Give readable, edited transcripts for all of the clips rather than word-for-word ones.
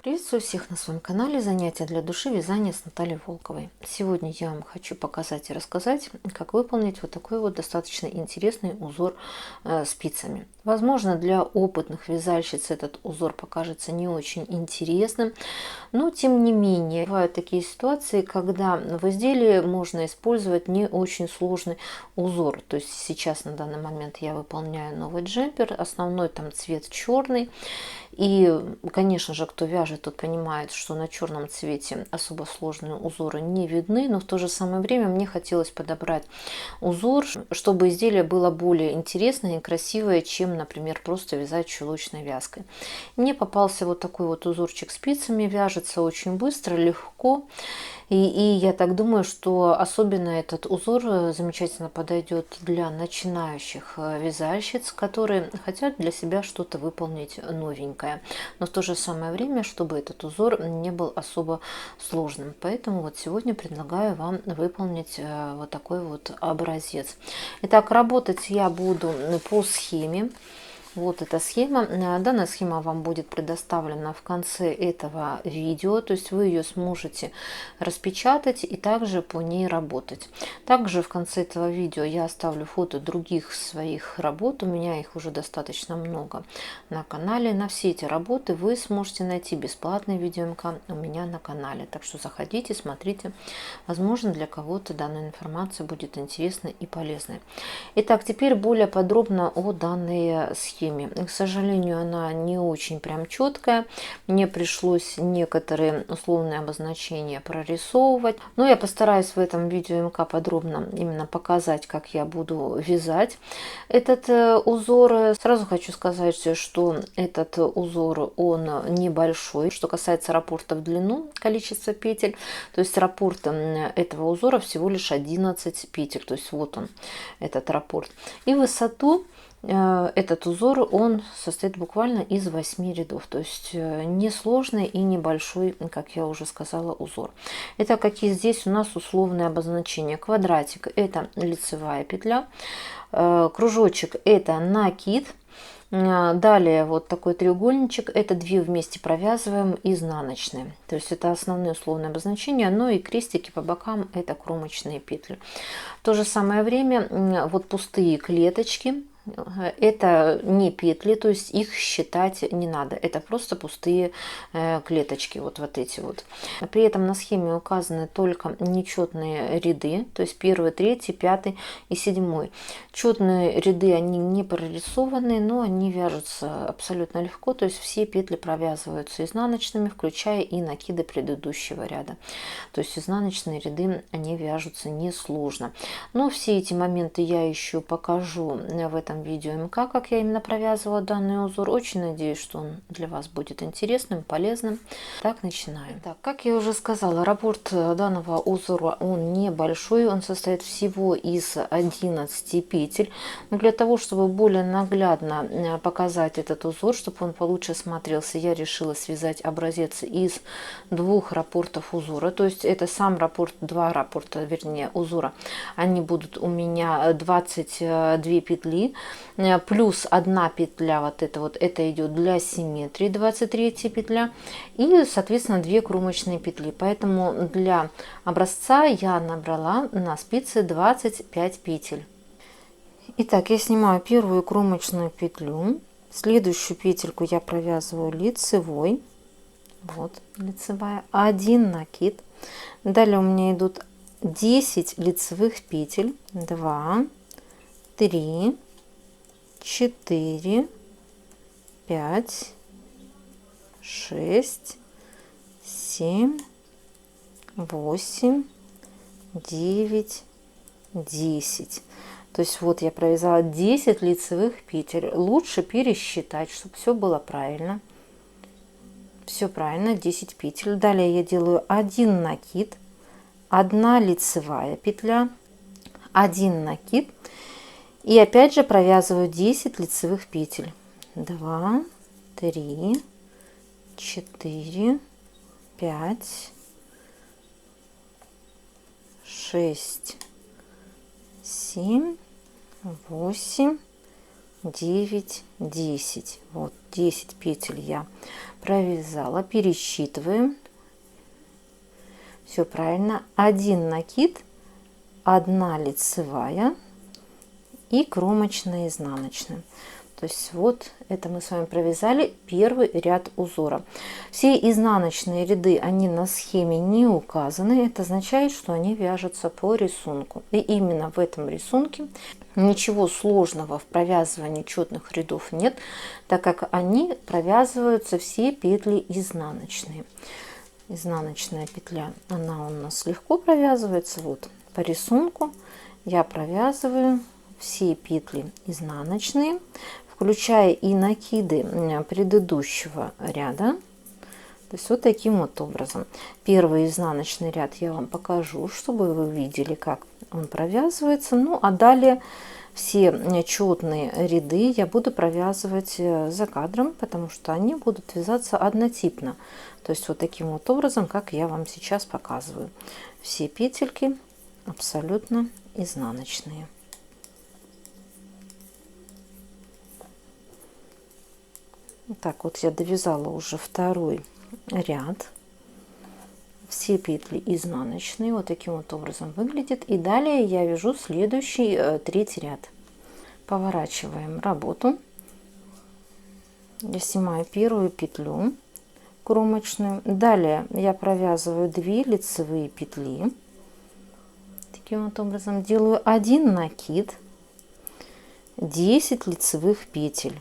Приветствую всех на своем канале «Занятия для души. Вязание» с Натальей Волковой. Сегодня я вам хочу показать и рассказать, как выполнить вот такой вот достаточно интересный узор спицами. Возможно, для опытных вязальщиц этот узор покажется не очень интересным, но тем не менее бывают такие ситуации, когда в изделии можно использовать не очень сложный узор. То есть сейчас на данный момент я выполняю новый джемпер, основной там цвет черный. И, конечно же, кто вяжет, тот понимает, что на черном цвете особо сложные узоры не видны, но в то же самое время мне хотелось подобрать узор, чтобы изделие было более интересное и красивое, чем, например, просто вязать чулочной вязкой. Мне попался вот такой вот узорчик спицами, вяжется очень быстро, легко. И я так думаю, что особенно этот узор замечательно подойдет для начинающих вязальщиц, которые хотят для себя что-то выполнить новенькое. Но в то же самое время, чтобы этот узор не был особо сложным. Поэтому вот сегодня предлагаю вам выполнить вот такой вот образец. Итак, работать я буду по схеме. Вот эта схема. Данная схема вам будет предоставлена в конце этого видео, то есть вы ее сможете распечатать и также по ней работать. Также в конце этого видео я оставлю фото других своих работ, у меня их уже достаточно много на канале. На все эти работы вы сможете найти бесплатный видеоМК у меня на канале, так что заходите, смотрите, возможно, для кого-то данная информация будет интересной и полезной. Итак, теперь более подробно о данной схеме. К сожалению, она не очень прям четкая. Мне пришлось некоторые условные обозначения прорисовывать. Но я постараюсь в этом видео МК подробно именно показать, как я буду вязать этот узор. Сразу хочу сказать, что этот узор, он небольшой. Что касается раппорта в длину, количество петель, то есть раппорт этого узора всего лишь 11 петель. То есть вот он, этот раппорт. И высоту этот узор, он состоит буквально из 8 рядов, то есть несложный и небольшой, как я уже сказала, узор. Итак, какие здесь у нас условные обозначения? Квадратик – это лицевая петля, кружочек – это накид. Далее вот такой треугольничек, это 2 вместе провязываем изнаночные, то есть это основные условные обозначения, но и крестики по бокам – это кромочные петли. В то же самое время вот пустые клеточки – это не петли, то есть их считать не надо, это просто пустые клеточки, вот эти вот. При этом на схеме указаны только нечетные ряды, то есть 1, 3, 5 и 7. Четные ряды, они не прорисованы, но они вяжутся абсолютно легко, то есть все петли провязываются изнаночными, включая и накиды предыдущего ряда. То есть изнаночные ряды, они вяжутся несложно. Но все эти моменты я еще покажу в этом видео МК, как я именно провязывала данный узор. Очень надеюсь, что он для вас будет интересным, полезным. Так, начинаем. Так, как я уже сказала, раппорт данного узора, он небольшой, он состоит всего из 11 петель. Но для того, чтобы более наглядно показать этот узор, чтобы он получше смотрелся, я решила связать образец из 2 раппортов узора. То есть это сам раппорт, 2 раппорта, вернее, узора. Они будут у меня 22 петли, плюс 1 петля, вот это идет для симметрии, 23 петля, и, соответственно, 2 кромочные петли. Поэтому для образца я набрала на спице 25 петель. Итак, я снимаю первую кромочную петлю, следующую петельку я провязываю лицевой, вот лицевая, 1 накид. Далее у меня идут 10 лицевых петель, 2, 3, 4, 5, 6, 7, 8, 9, 10. То есть вот я провязала 10 лицевых петель. Лучше пересчитать, чтобы все было правильно. Все правильно, 10 петель. Далее я делаю 1 накид, 1 лицевая петля, 1 накид. И опять же провязываю 10 лицевых петель. 2, 3, 4, 5, 6, 7, 8, 9, 10. Вот 10 петель я провязала. Пересчитываем. Все правильно. 1 накид, 1 лицевая и кромочная изнаночная. То есть вот это мы с вами провязали первый ряд узора. Все изнаночные ряды, они на схеме не указаны. Это означает, что они вяжутся по рисунку. И именно в этом рисунке ничего сложного в провязывании четных рядов нет, так как они провязываются все петли изнаночные. Изнаночная петля, она у нас легко провязывается. Вот по рисунку я провязываю все петли изнаночные, включая и накиды предыдущего ряда. То есть вот таким вот образом. Первый изнаночный ряд я вам покажу, чтобы вы видели, как он провязывается. Ну а далее все четные ряды я буду провязывать за кадром, потому что они будут вязаться однотипно. То есть вот таким вот образом, как я вам сейчас показываю. Все петельки абсолютно изнаночные. Так вот я довязала уже второй ряд. Все петли изнаночные. Вот таким вот образом выглядит. И далее я вяжу следующий третий ряд. Поворачиваем работу. Я снимаю первую петлю кромочную. Далее я провязываю 2 лицевые петли. Таким вот образом делаю 1 накид, 10 лицевых петель.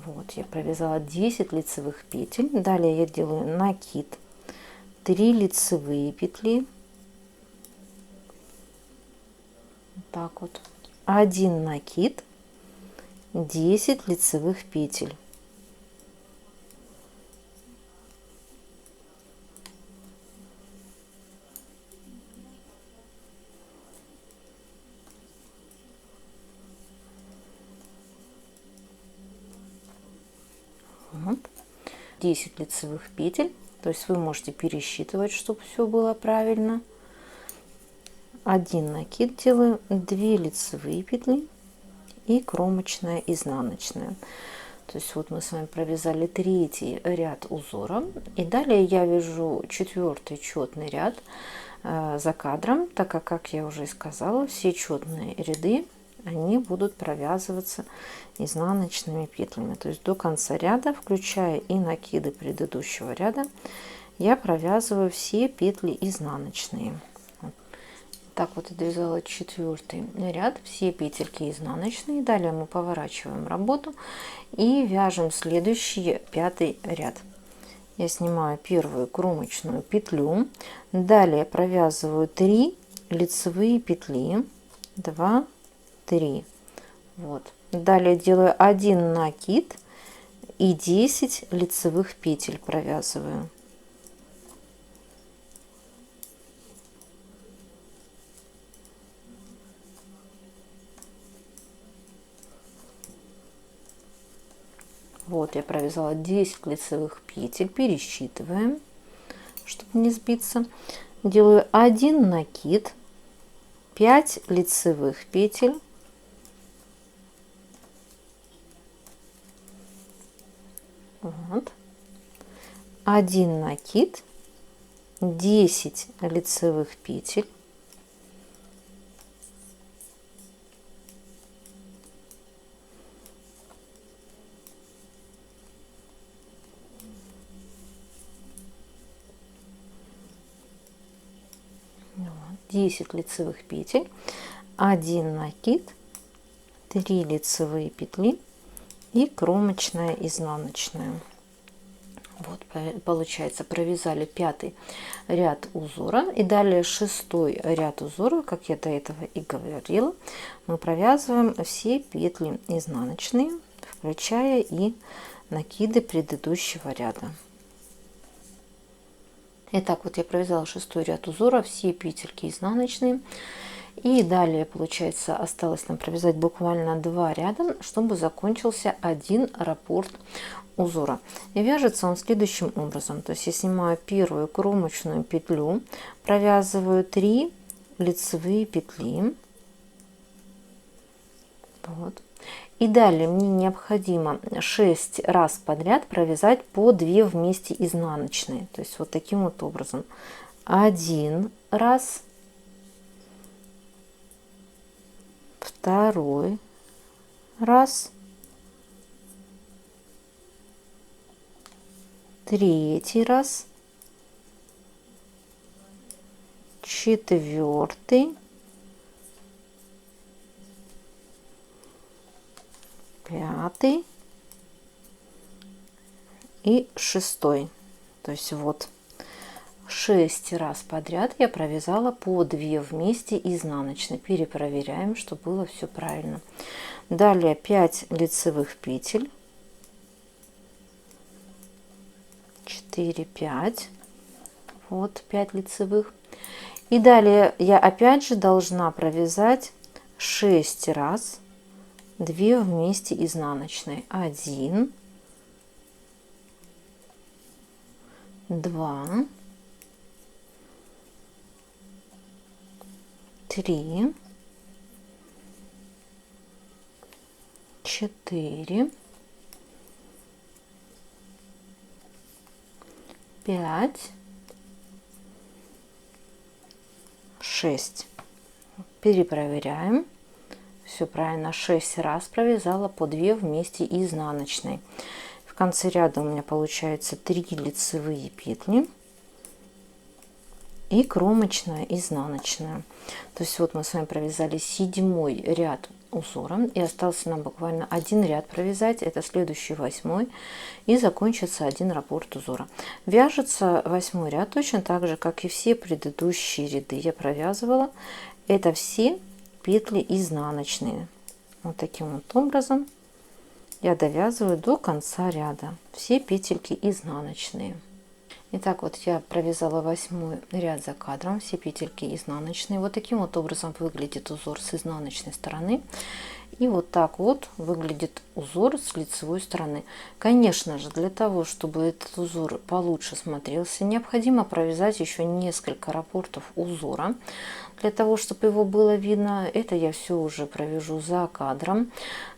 Вот я провязала 10 лицевых петель. Далее я делаю накид, 3 лицевые петли. Так вот. 1 накид, 10 лицевых петель. Вот. 10 лицевых петель, то есть вы можете пересчитывать, чтобы все было правильно. 1 накид делаю, 2 лицевые петли и кромочная изнаночная. То есть вот мы с вами провязали третий ряд узора, и далее я вяжу четвертый четный ряд за кадром, так как я уже и сказала, все четные ряды они будут провязываться изнаночными петлями. То есть до конца ряда, включая и накиды предыдущего ряда, я провязываю все петли изнаночные. Так вот, довязала четвертый ряд, все петельки изнаночные. Далее мы поворачиваем работу и вяжем следующий пятый ряд. Я снимаю первую кромочную петлю, далее провязываю 3 лицевые петли, 2, 3. Вот. Далее делаю 1 накид и 10 лицевых петель провязываю. Вот я провязала 10 лицевых петель, пересчитываем, чтобы не сбиться. Делаю 1 накид, 5 лицевых петель, вот, 1 накид, 10 лицевых петель, вот, 10 лицевых петель, 1 накид, 3 лицевые петли и кромочная изнаночная. Вот получается, провязали пятый ряд узора, и далее шестой ряд узора, как я до этого и говорила, мы провязываем все петли изнаночные, включая и накиды предыдущего ряда. Итак, вот я провязала шестой ряд узора, все петельки изнаночные, И далее, получается, осталось нам провязать буквально 2 ряда, чтобы закончился один раппорт узора. И вяжется он следующим образом. То есть я снимаю первую кромочную петлю, провязываю 3 лицевые петли. Вот. И далее мне необходимо 6 раз подряд провязать по 2 вместе изнаночные. То есть вот таким вот образом. 1 раз, 2 раз, 3 раз, 4, 5 и 6. То есть вот 6 раз подряд я провязала по 2 вместе изнаночной. Перепроверяем, чтобы было все правильно. Далее 5 лицевых петель, 4, 5, вот 5 лицевых. И далее я опять же должна провязать 6 раз 2 вместе изнаночной. 1, 2, 3, 4, 5, 6. Перепроверяем. Все правильно, 6 раз провязала по 2 вместе изнаночной. В конце ряда у меня получается 3 лицевые петли и кромочная изнаночная. То есть вот мы с вами провязали 7 ряд узора, и остался нам буквально один ряд провязать, это следующий 8, и закончится один раппорт узора. Вяжется 8 ряд точно так же, как и все предыдущие ряды я провязывала. Это все петли изнаночные. Вот таким вот образом я довязываю до конца ряда все петельки изнаночные. Итак, вот я провязала 8 ряд за кадром, все петельки изнаночные. Вот таким вот образом выглядит узор с изнаночной стороны. И вот так вот выглядит узор с лицевой стороны. Конечно же, для того, чтобы этот узор получше смотрелся, необходимо провязать еще несколько раппортов узора. Для того, чтобы его было видно, это я все уже провяжу за кадром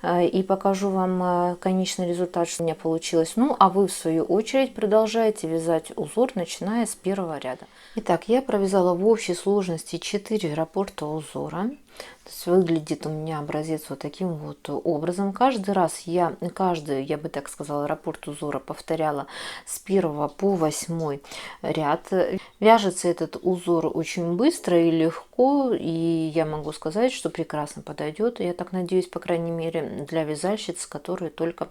и покажу вам конечный результат, что у меня получилось. Ну, а вы в свою очередь продолжаете вязать узор, начиная с первого ряда. Итак, я провязала в общей сложности 4 раппорта узора. То есть выглядит у меня образец вот таким вот образом. Каждый раз я бы так сказала, раппорт узора повторяла с 1 по 8 ряд. Вяжется этот узор очень быстро и легко, и я могу сказать, что прекрасно подойдет. Я так надеюсь, по крайней мере, для вязальщиц, которые только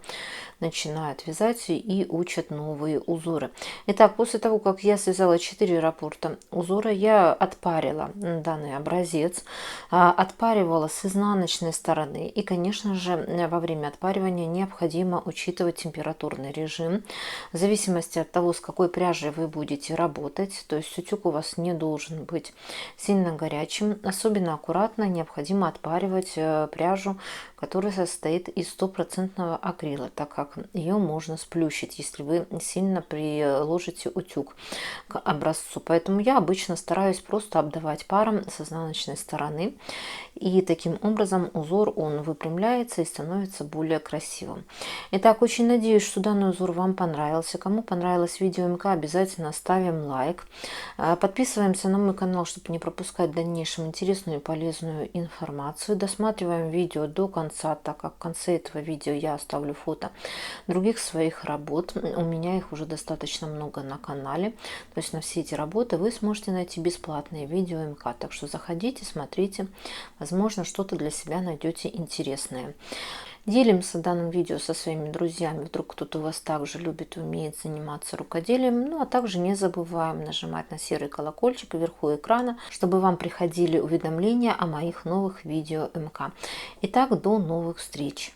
начинают вязать и учат новые узоры. Итак, после того, как я связала 4 раппорта узора, я отпарила данный образец, отпаривала с изнаночной стороны. И, конечно же, во время отпаривания необходимо учитывать температурный режим. В зависимости от того, с какой пряжей вы будете работать, то есть утюг у вас не должен быть сильно горячим. Особенно аккуратно необходимо отпаривать пряжу, которая состоит из 100% акрила, так как ее можно сплющить, если вы сильно приложите утюг к образцу. Поэтому я обычно стараюсь просто обдавать паром с изнаночной стороны. И таким образом узор он выпрямляется и становится более красивым. Итак, очень надеюсь, что данный узор вам понравился. Кому понравилось видео МК, обязательно ставим лайк. Подписываемся на мой канал, чтобы не пропускать в дальнейшем интересную и полезную информацию. Досматриваем видео до конца, так как в конце этого видео я оставлю фото других своих работ. У меня их уже достаточно много на канале. То есть на все эти работы вы сможете найти бесплатные видео МК. Так что заходите, смотрите. Возможно, что-то для себя найдете интересное. Делимся данным видео со своими друзьями. Вдруг кто-то у вас также любит и умеет заниматься рукоделием. Ну а также не забываем нажимать на серый колокольчик вверху экрана, чтобы вам приходили уведомления о моих новых видео МК. Итак, до новых встреч!